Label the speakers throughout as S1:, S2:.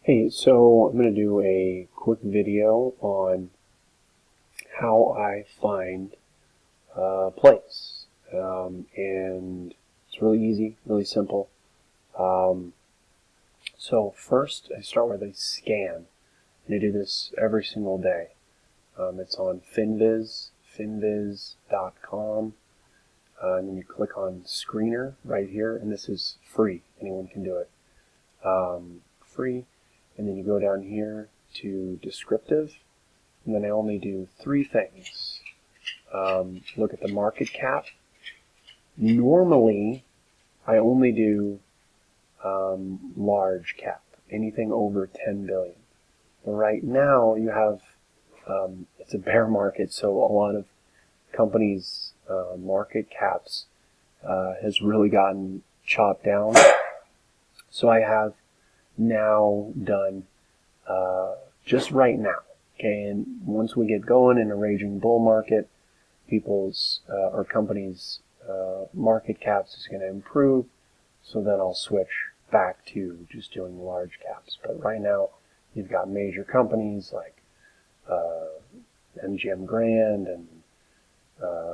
S1: Hey, so I'm going to do a quick video on how I find a place. And it's really easy, really simple. So first I start with a scan. And I do this every single day. It's on finviz.com. And then you click on Screener right here, and this is free. Anyone can do it. Free. And then you go down here to descriptive, and then I only do three things. Look at the market cap. Normally, I only do large cap, anything over 10 billion. But right now, you have, it's a bear market, so a lot of companies' market caps has really gotten chopped down. So I have now done just right now. Okay, and once we get going in a raging bull market, people's or companies' market caps is going to improve. So then I'll switch back to just doing large caps. But right now, you've got major companies like MGM Grand and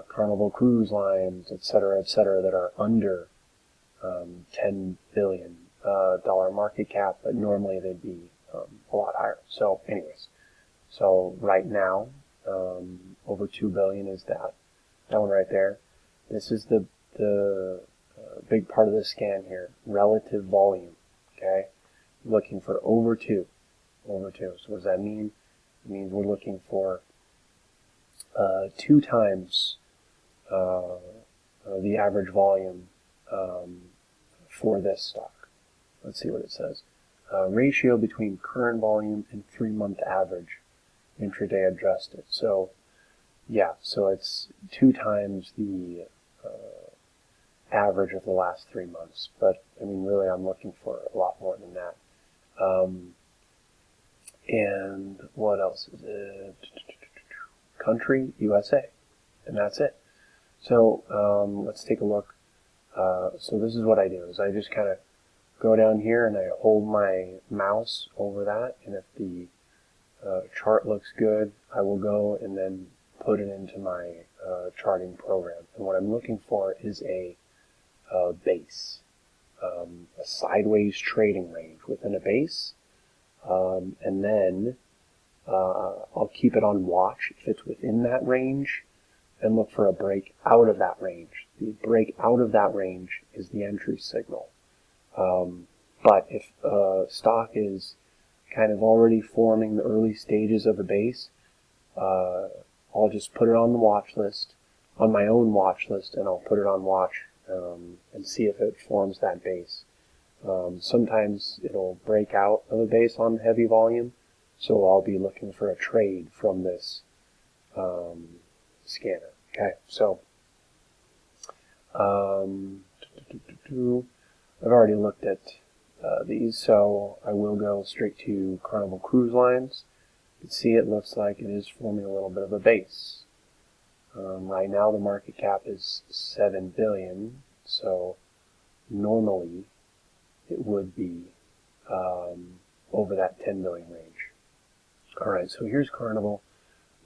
S1: Carnival Cruise Lines, et cetera, that are under $10 billion market cap, but normally they'd be a lot higher. So anyways, so right now, over 2 billion is that one right there. This is the big part of the scan here, relative volume. Okay, looking for over 2. So what does that mean? It means we're looking for 2 times the average volume for this stock. Let's see what it says. Ratio between current volume and 3-month average, intraday adjusted. So, yeah, so it's 2 times the average of the last 3 months. But, I mean, really, I'm looking for a lot more than that. And what else is it? Country, USA. And that's it. So, let's take a look. So this is what I do, is I just kind of go down here and I hold my mouse over that, and if the chart looks good, I will go and then put it into my charting program. And what I'm looking for is a base, a sideways trading range within a base, and then I'll keep it on watch if it's within that range, and look for a break out of that range. The break out of that range is the entry signal. But if stock is kind of already forming the early stages of a base, I'll just put it on the watch list, on my own watch list, and I'll put it on watch and see if it forms that base. Sometimes it'll break out of a base on heavy volume, so I'll be looking for a trade from this scanner. Okay, so I've already looked at these, so I will go straight to Carnival Cruise Lines. You can see it looks like it is forming a little bit of a base. Right now the market cap is 7 billion, so normally it would be over that 10 billion range. Alright, so here's Carnival.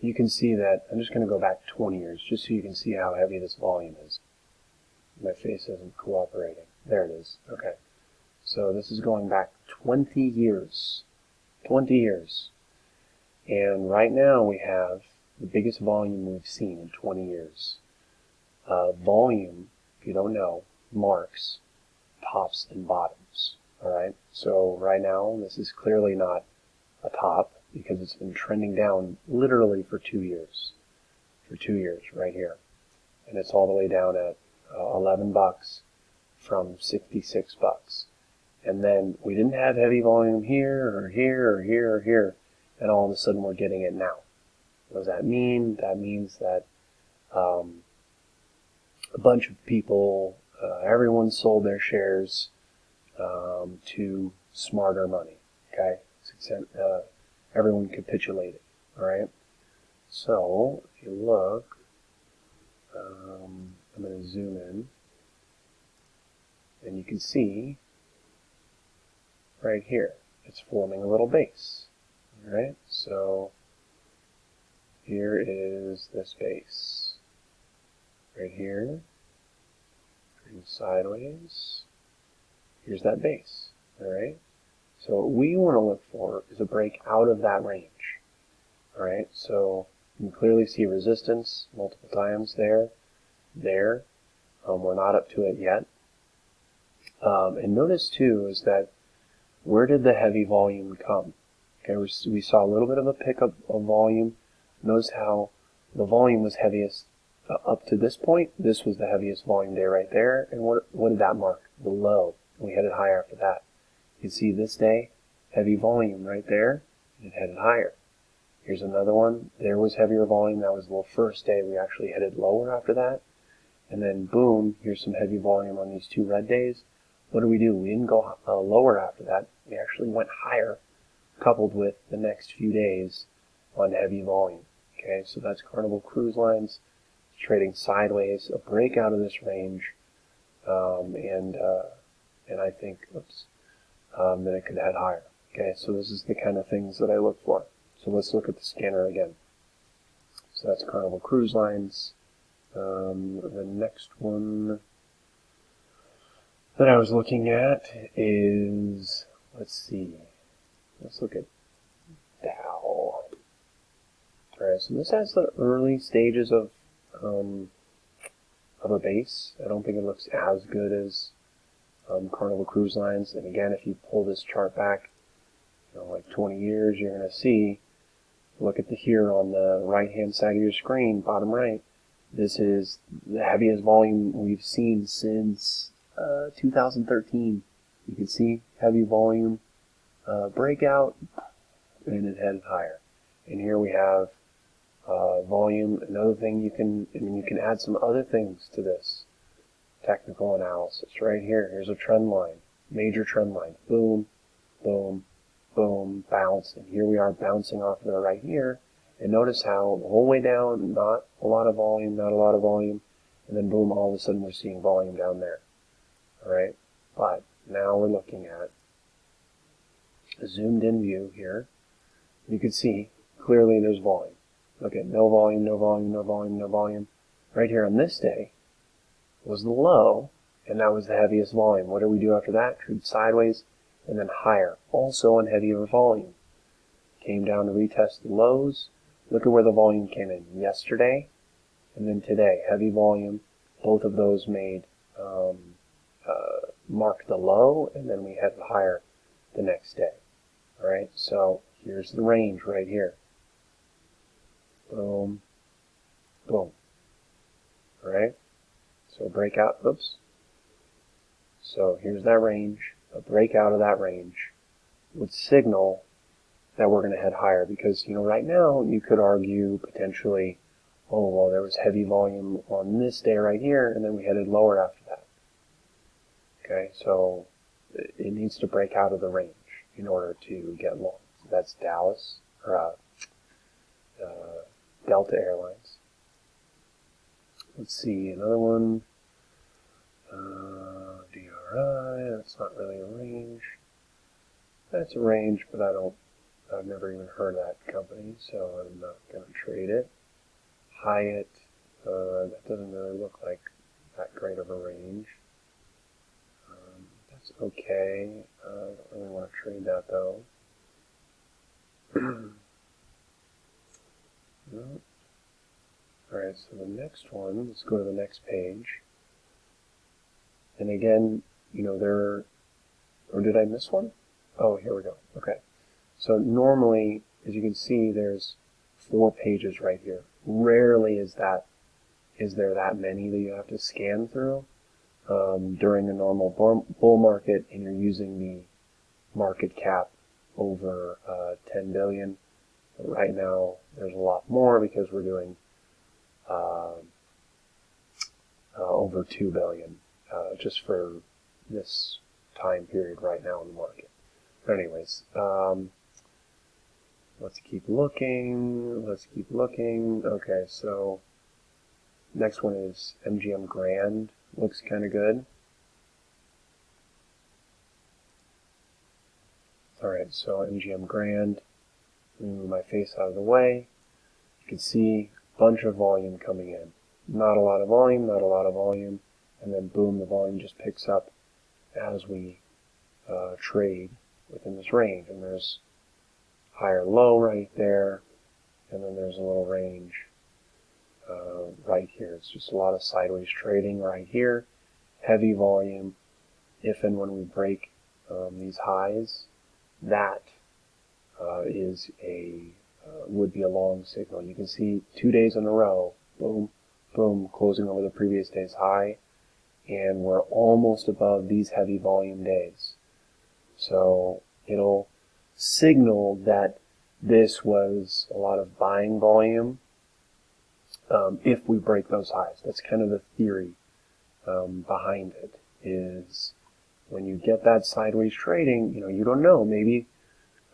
S1: You can see that, I'm just going to go back 20 years, just so you can see how heavy this volume is. My face isn't cooperating. There it is. Okay. So this is going back 20 years. 20 years. And right now we have the biggest volume we've seen in 20 years. Volume, if you don't know, marks tops and bottoms. Alright? So right now this is clearly not a top because it's been trending down literally for 2 years. For 2 years right here. And it's all the way down at $11 from $66. And then we didn't have heavy volume here or here or here or here, and all of a sudden we're getting it now. What does that mean? That means that a bunch of people, everyone sold their shares to smarter money. Okay, everyone capitulated. All right. So if you look, I'm going to zoom in, and you can see right here. it's forming a little base. All right, so here is this base. Right here, turning sideways, here's that base. All right, so what we want to look for is a break out of that range. All right, so you can clearly see resistance multiple times there. We're not up to it yet. And notice too is that where did the heavy volume come? Okay, we saw a little bit of a pickup of volume. Notice how the volume was heaviest up to this point. This was the heaviest volume day right there. And what did that mark? The low. We headed higher after that. You see this day, heavy volume right there. It headed higher. Here's another one. There was heavier volume. That was the first day. We actually headed lower after that. And then boom, here's some heavy volume on these two red days. What do? We didn't go lower after that. We actually went higher, coupled with the next few days on heavy volume. Okay, so that's Carnival Cruise Lines trading sideways, a break out of this range, and I think that it could head higher. Okay, so this is the kind of things that I look for. So let's look at the scanner again. So that's Carnival Cruise Lines. The next one that I was looking at is, let's look at Dow. Alright, so this has the early stages of a base. I don't think it looks as good as Carnival Cruise Lines. And again, if you pull this chart back, like 20 years, you're going to see, look at here on the right-hand side of your screen, bottom right. This is the heaviest volume we've seen since 2013. You can see heavy volume breakout, and it headed higher. And here we have volume. Another thing you can add some other things to this technical analysis. Right here, here's a trend line, major trend line. Boom, boom, boom, bounce, and here we are bouncing off of it right here. And notice how the whole way down, not a lot of volume, and then boom, all of a sudden we're seeing volume down there. All right, but now we're looking at a zoomed in view here. You can see clearly there's volume. Look at no volume, no volume, no volume, no volume. Right here on this day was the low, and that was the heaviest volume. What do we do after that? Trade sideways and then higher, also on heavier volume. Came down to retest the lows. Look at where the volume came in yesterday and then today. Heavy volume. Both of those made mark the low, and then we headed higher the next day. All right, so here's the range right here. Boom, boom. All right, so breakout. Oops. So here's that range. A breakout of that range would signal that we're going to head higher, because right now you could argue potentially, oh well, there was heavy volume on this day right here, and then we headed lower after that. Okay, so it needs to break out of the range in order to get long. So that's Delta Airlines. Let's see, another one. DRI. That's not really a range. That's a range, but I've never even heard of that company, so I'm not going to trade it. Hyatt, that doesn't really look like that great of a range. That's okay. I don't really want to trade that though. No. Alright, so the next one, let's go to the next page. And again, or did I miss one? Oh, here we go. Okay. So normally, as you can see, there's 4 pages right here. Rarely is there that many that you have to scan through during a normal bull market, and you're using the market cap over 10 billion. But right now, there's a lot more because we're doing over 2 billion just for this time period right now in the market. But anyways, let's keep looking. Okay, so next one is MGM Grand. Looks kind of good. Alright, so MGM Grand, move my face out of the way. You can see a bunch of volume coming in. Not a lot of volume, not a lot of volume, and then boom, the volume just picks up as we trade within this range. And there's higher low right there, and then there's a little range right here. It's just a lot of sideways trading right here. Heavy volume. If and when we break these highs, that is would be a long signal. You can see 2 days in a row, boom, boom, closing over the previous day's high, and we're almost above these heavy volume days. So it'll signal that this was a lot of buying volume if we break those highs. That's kind of the theory behind it, is when you get that sideways trading, you don't know, maybe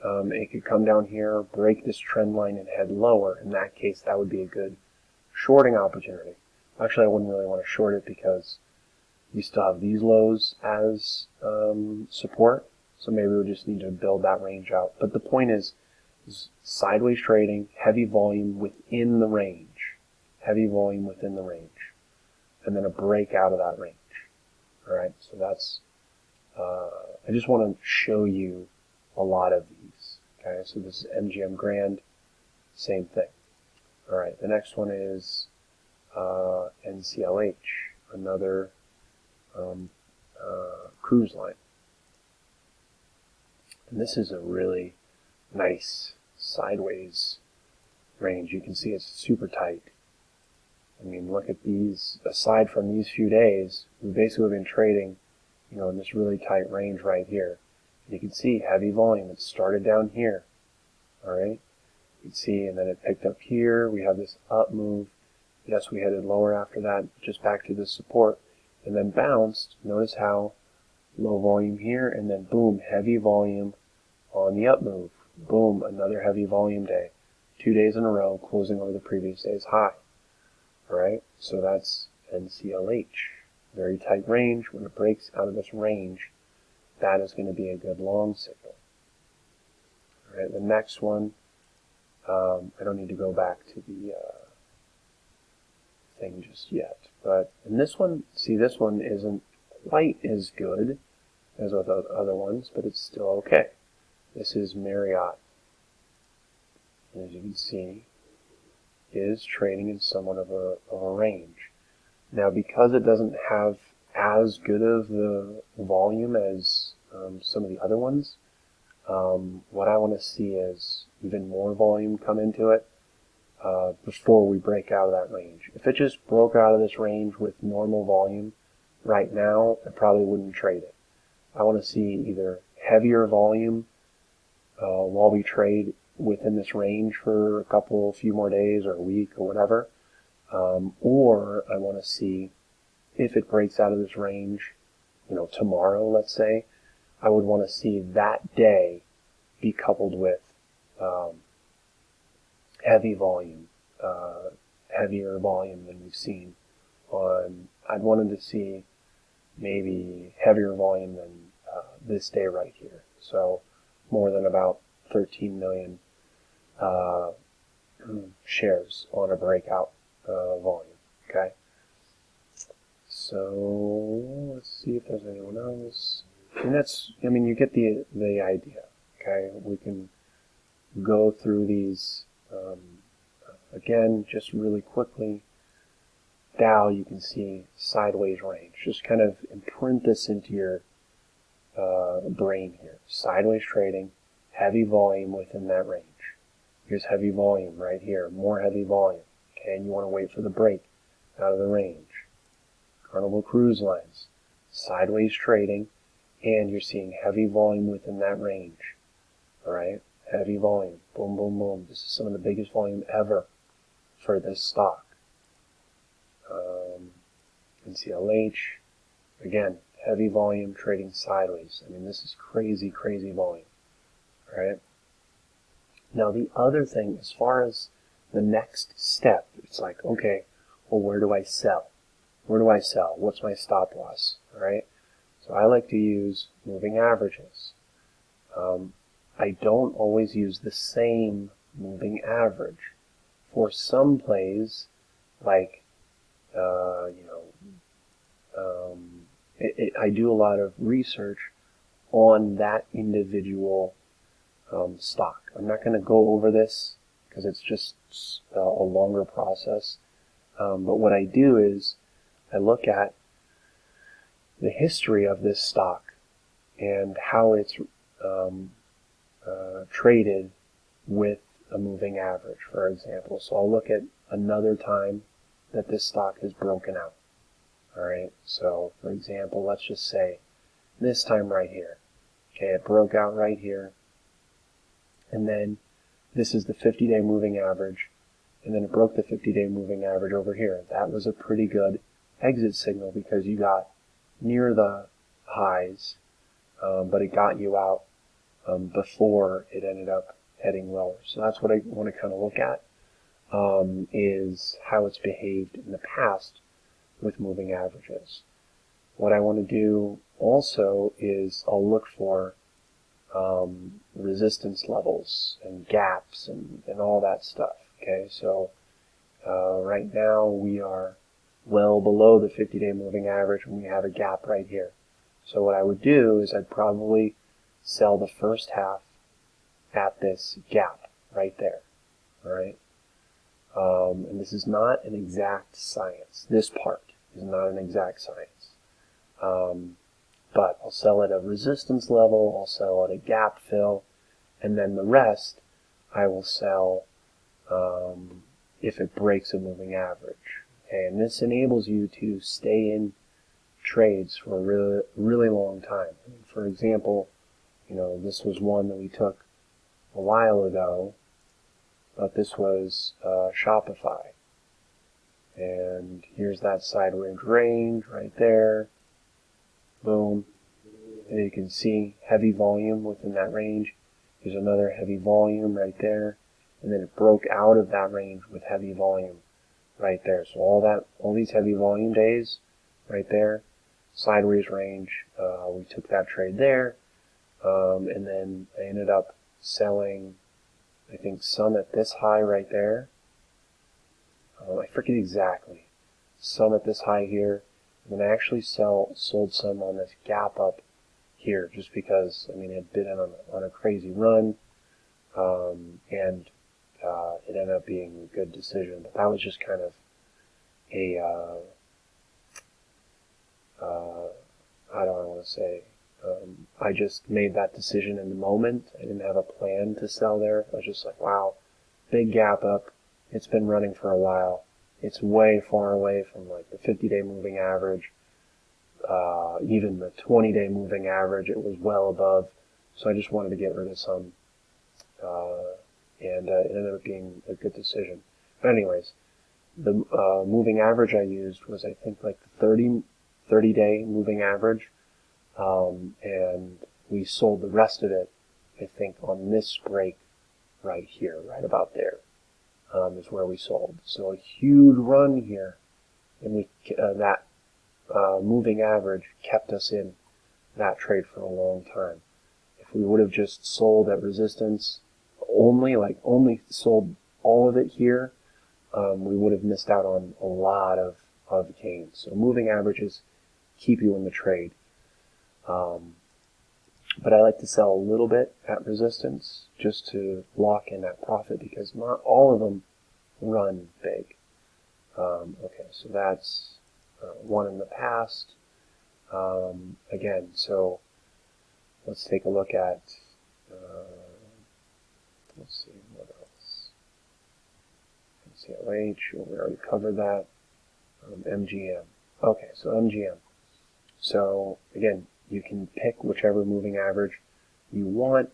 S1: it could come down here, break this trend line and head lower. In that case, that would be a good shorting opportunity. Actually, I wouldn't really want to short it because you still have these lows as support, so maybe we just need to build that range out. But the point is sideways trading, heavy volume within the range, heavy volume within the range, and then a break out of that range. All right, so that's I just want to show you a lot of these. Okay, so this is MGM Grand, same thing. All right, the next one is ACLH, another cruise line. And this is a really nice sideways range. You can see it's super tight. I mean, look at these. Aside from these few days, we've basically been trading, in this really tight range right here. You can see heavy volume. It started down here. All right. You can see, and then it picked up here. We have this up move. Yes, we headed lower after that, just back to the support, and then bounced. Notice how low volume here, and then boom, heavy volume on the up move. Boom, another heavy volume day. 2 days in a row, closing over the previous day's high. All right, so that's ACLH. Very tight range. When it breaks out of this range, that is going to be a good long signal. All right, the next one, I don't need to go back to the thing just yet. But in this one, see, this one isn't quite as good as with the other ones, but it's still okay. This is Marriott. And as you can see, it is trading in somewhat of a range. Now, because it doesn't have as good of the volume as some of the other ones, what I want to see is even more volume come into it before we break out of that range. If it just broke out of this range with normal volume right now, I probably wouldn't trade it. I want to see either heavier volume while we trade within this range for a few more days or a week or whatever, or I want to see if it breaks out of this range, tomorrow, let's say, I would want to see that day be coupled with heavy volume, heavier volume than we've seen I'd wanted to see maybe heavier volume than this day right here. So more than about 13 million shares on a breakout volume. Okay. So let's see if there's anyone else. And you get the idea. Okay. We can go through these again just really quickly. Dow, you can see sideways range. Just kind of imprint this into your brain here. Sideways trading, heavy volume within that range. Here's heavy volume right here, more heavy volume. Okay, and you want to wait for the break out of the range. Carnival Cruise Lines, sideways trading, and you're seeing heavy volume within that range. All right, heavy volume, boom, boom, boom. This is some of the biggest volume ever for this stock. ACLH, again, heavy volume trading sideways. I mean, this is crazy, crazy volume. All right. Now, the other thing, as far as the next step, it's like, okay, well, where do I sell? Where do I sell? What's my stop loss? All right. So I like to use moving averages. I don't always use the same moving average. For some plays, like, I do a lot of research on that individual stock. I'm not going to go over this because it's just a longer process. But what I do is I look at the history of this stock and how it's traded with a moving average, for example. So I'll look at another time that this stock has broken out. Alright, so for example, let's just say this time right here. Okay, it broke out right here. And then this is the 50-day moving average. And then it broke the 50-day moving average over here. That was a pretty good exit signal because you got near the highs, but it got you out before it ended up heading lower. So that's what I want to kind of look at, is how it's behaved in the past with moving averages. What I want to do also is I'll look for resistance levels and gaps and all that stuff. Okay, so right now we are well below the 50-day moving average and we have a gap right here. So what I would do is I'd probably sell the first half at this gap right there. Alright? And this is not an exact science. This part is not an exact science. But I'll sell at a resistance level, I'll sell at a gap fill, and then the rest I will sell if it breaks a moving average. Okay, and this enables you to stay in trades for a really, really long time. For example, this was one that we took a while ago, but this was Shopify. And here's that sideways range right there. Boom. And you can see heavy volume within that range. There's another heavy volume right there. And then it broke out of that range with heavy volume right there. So all these heavy volume days right there, sideways range, we took that trade there. And then I ended up selling, I think, some at this high right there. I forget exactly. Some at this high here. And then I actually sold some on this gap up here, just because, it had been on a crazy run, and it ended up being a good decision. But that was just kind of a, how do I want to say, I just made that decision in the moment. I didn't have a plan to sell there. I was just like, wow, big gap up. It's been running for a while. It's way far away from like the 50-day moving average. Even the 20-day moving average, it was well above. So I just wanted to get rid of some. And it ended up being a good decision. But anyways, the moving average I used was, I think, like the 30-day moving average. And we sold the rest of it, I think, on this break right here, right about there, is where we sold. So a huge run here, and that moving average kept us in that trade for a long time. If we would have just sold at resistance only sold all of it here, we would have missed out on a lot of gains. So moving averages keep you in the trade. But I like to sell a little bit at resistance just to lock in that profit, because not all of them run big. Okay, so that's one in the past. Again, so let's take a look at, let's see, what else? ACLH, we already covered that. MGM. Okay, so MGM. So again, you can pick whichever moving average you want.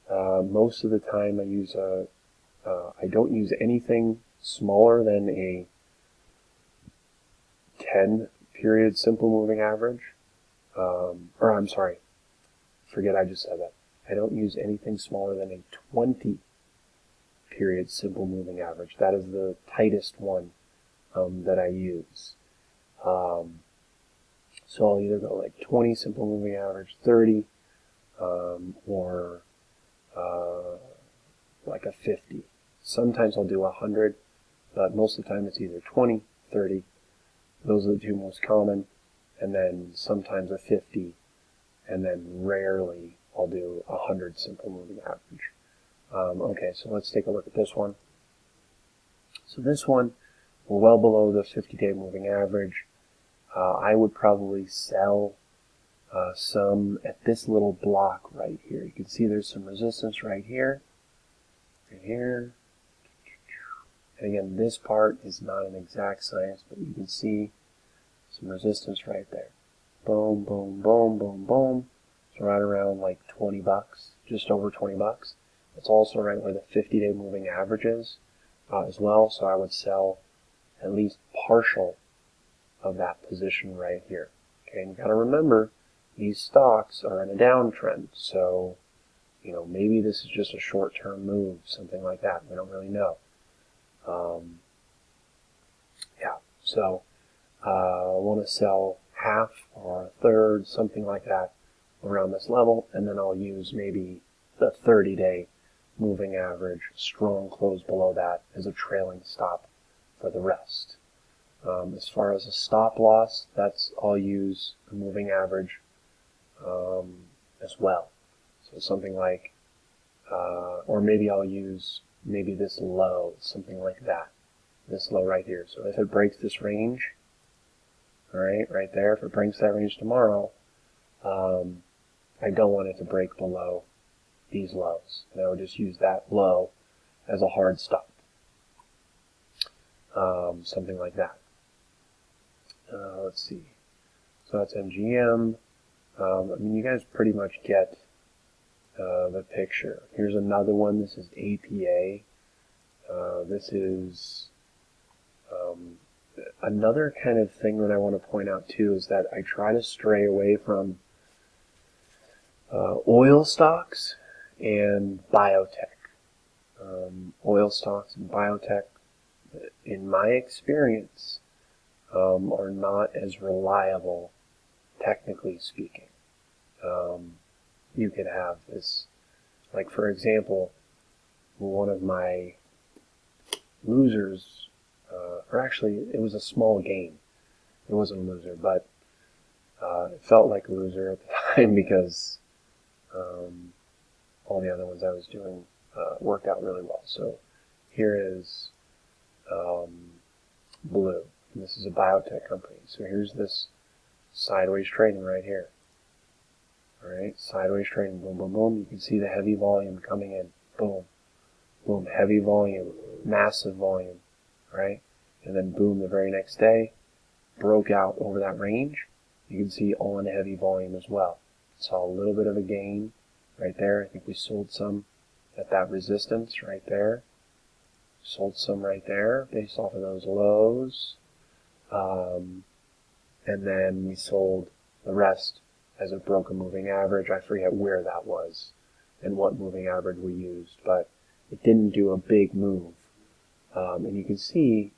S1: Most of the time I don't use anything smaller than a 10 period simple moving average. Or I'm sorry, forget I just said that. I don't use anything smaller than a 20 period simple moving average. That is the tightest one that I use. So I'll either go like 20 simple moving average, 30, or like a 50. Sometimes I'll do 100, but most of the time it's either 20, 30. Those are the two most common. And then sometimes a 50, and then rarely I'll do 100 simple moving average. Okay, so let's take a look at this one. So this one, we're well below the 50-day moving average. I would probably sell some at this little block right here. You can see there's some resistance right here, and here. And again, this part is not an exact science, but you can see some resistance right there. Boom, boom, boom, boom, boom. It's right around like 20 bucks, just over 20 bucks. It's also right where the 50-day moving average is as well, so I would sell at least partial of that position right here. Okay, and you got to remember, these stocks are in a downtrend, so maybe this is just a short-term move, something like that. We don't really know. Yeah, so I want to sell half or a third, something like that, around this level, and then I'll use maybe the 30-day moving average, strong close below that, as a trailing stop for the rest. As far as a stop loss, I'll use a moving average as well. So something like, or maybe I'll use this low, something like that. This low right here. So if it breaks this range, all right there, if it breaks that range tomorrow, I don't want it to break below these lows. And I would just use that low as a hard stop. Something like that. Let's see. So that's MGM. You guys pretty much get the picture. Here's another one. This is APA. This is another kind of thing that I want to point out too, is that I try to stray away from oil stocks and biotech. Oil stocks and biotech, in my experience, are not as reliable, technically speaking. You could have this, like for example, one of my losers, or actually it was a small gain. It wasn't a loser, but it felt like a loser at the time because all the other ones I was doing worked out really well. So here is blue. And this is a biotech company. So here's this sideways trading right here. All right, sideways trading, boom, boom, boom. You can see the heavy volume coming in. Boom, boom, heavy volume, massive volume, right? And then boom, the very next day, broke out over that range. You can see on heavy volume as well. Saw a little bit of a gain right there. I think we sold some at that resistance right there. Sold some right there based off of those lows. And then we sold the rest as it broke a moving average. I forget where that was and what moving average we used, but it didn't do a big move. And you can see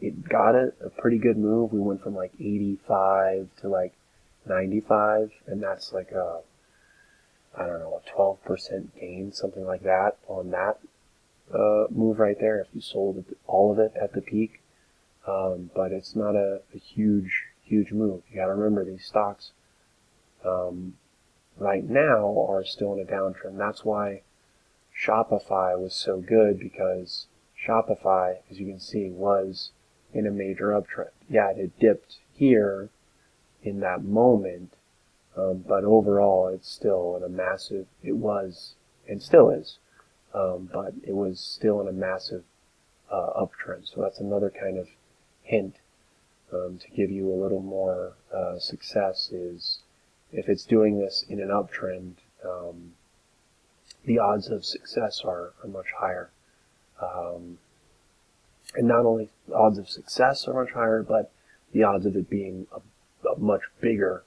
S1: it got a pretty good move. We went from like 85 to like 95, and that's like a 12% gain, something like that on that move right there if you sold all of it at the peak. But it's not a huge move. You got to remember, these stocks right now are still in a downtrend. That's why Shopify was so good, because Shopify, as you can see, was in a major uptrend. Yeah, it had dipped here in that moment, but overall it's still in a massive, it was, and still is, but it was still in a massive uptrend. So that's another kind of hint to give you a little more success, is if it's doing this in an uptrend, the odds of success are much higher. And not only the odds of success are much higher, but the odds of it being a much bigger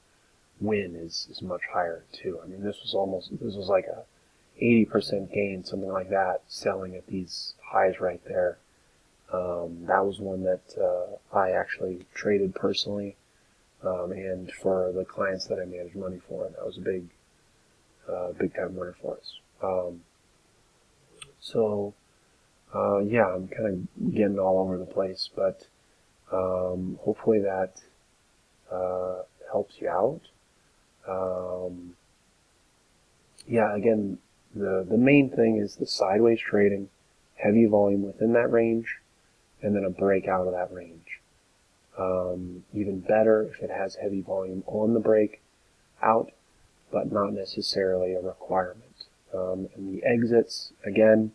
S1: win is much higher too. I mean, this was like a 80% gain, something like that, selling at these highs right there. That was one that I actually traded personally, and for the clients that I managed money for, that was a big time winner for us. So yeah, I'm kind of getting all over the place, but hopefully that helps you out. Yeah, again, the main thing is the sideways trading, heavy volume within that range, and then a break out of that range. Even better if it has heavy volume on the break out, but not necessarily a requirement. And the exits, again,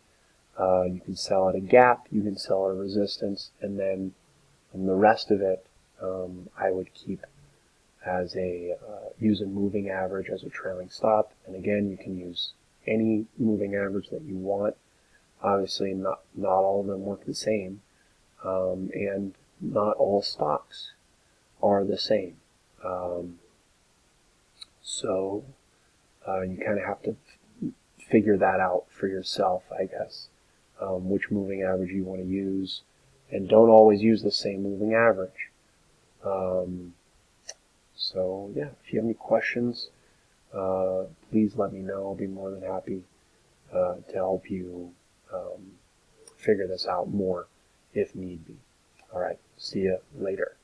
S1: you can sell at a gap, you can sell at a resistance, and then the rest of it I would keep as use a moving average as a trailing stop. And again, you can use any moving average that you want. Obviously, not all of them work the same, and not all stocks are the same. So you kind of have to figure that out for yourself, I guess, which moving average you want to use, and don't always use the same moving average. So yeah, if you have any questions, please let me know. I'll be more than happy to help you figure this out more if need be. All right, see you later.